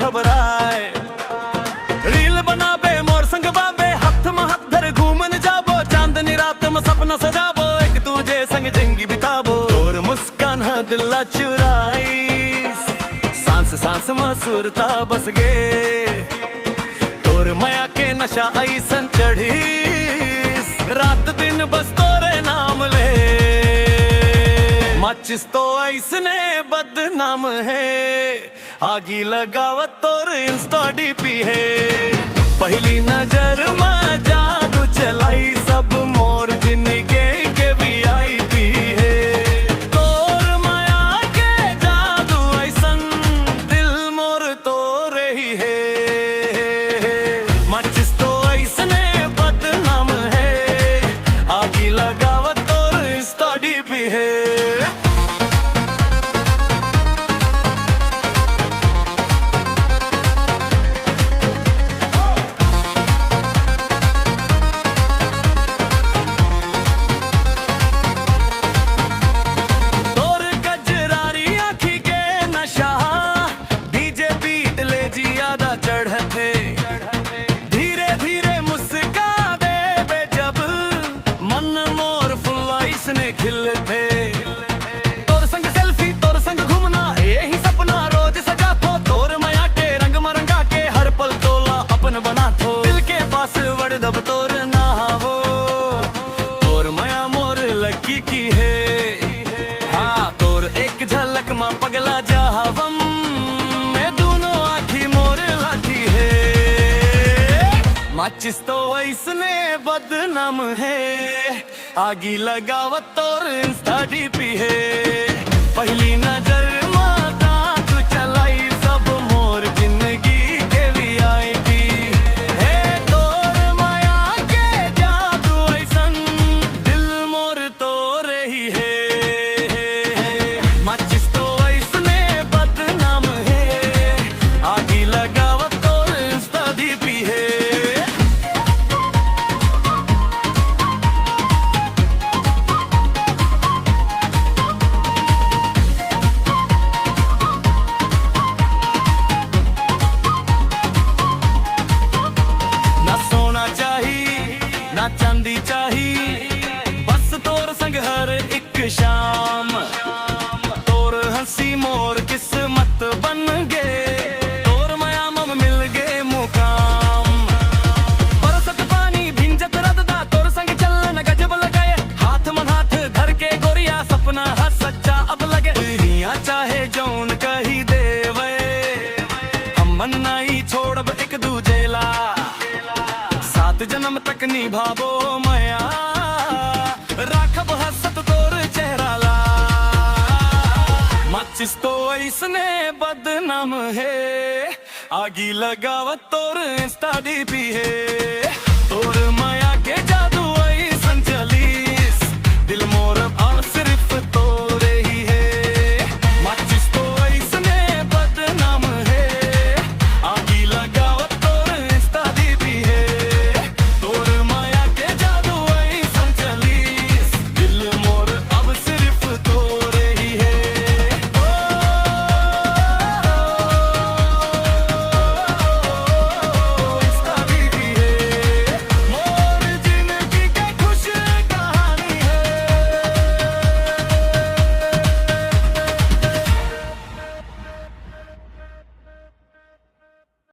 घबराए। रील बनाबे मोर संग बाबे हाथ में हाथ धर घूमन जाबो, चांदनी रात में सपना सजाबो, एक दूजे संग जिंदगी बिताबो। तोर मुस्कान है दिला चुराई, सांस सांस में सुरता बस गे। तोर माया के नशा ऐसन चढ़ी, रात दिन बस तोरे नाम ले। माचिस तो ऐसने बदनाम है, आगी लगावत तोर इंस्टा डीपी है। पहली नजर में जादू चलाई, सब मोर जिंदगी के वीआईपी है। तोर माया के जादू ऐसन, दिल मोर तोरे ही है। माचिस तो ऐसने बदनाम है, आगी लगावत तोर इंस्टा डीपी है। धीरे धीरे मुस्का दे बे जब, मन मोर फुल्लाइस ने खिलते। तोर संग सेल्फी तोर संग घूमना, यही सपना रोज सजा थो। तोर माया के रंग मरंगा के हर पल तोला अपन बना थो। दिल के पास वड़ दब तोर ना हो, तोर माया मोर लकी की है। हाँ तोर एक झलक मां पगला जावम, माचिस तो ऐसने बदनाम है, आगी लगावत तोर इंस्टा डीपी है। पहली नजर में दांत चलाई, सब मोर जिंदगी के वीआईपी है। तोर माया के जादू ऐसन, दिल मोर तोरे ही है। माचिस तो ऐसने बदनाम है, आगी लगावत तोर इंस्टा डीपी है। ना चांदी चाही, बस तोर संग हर एक शाम। तोर हंसी मोर किस्मत बन गे, तोर माया मम मिल गे मुकाम। बरसत पानी भिंजत रददा, तोर संग चलन गजब लगाए। हाथ मन हाथ धर के गोरिया, सपना है सच्चा अब लगे। दुनिया चाहे जौन कही देवे, हम मन नहीं छोड़ब एक दूजेला। सात जन्म तक निभाबो माया, राखब हसत तोर चेहरा ला। माचिस तो ऐसने बदनाम है, आगी लगावत तोर इंस्टा डीपी है।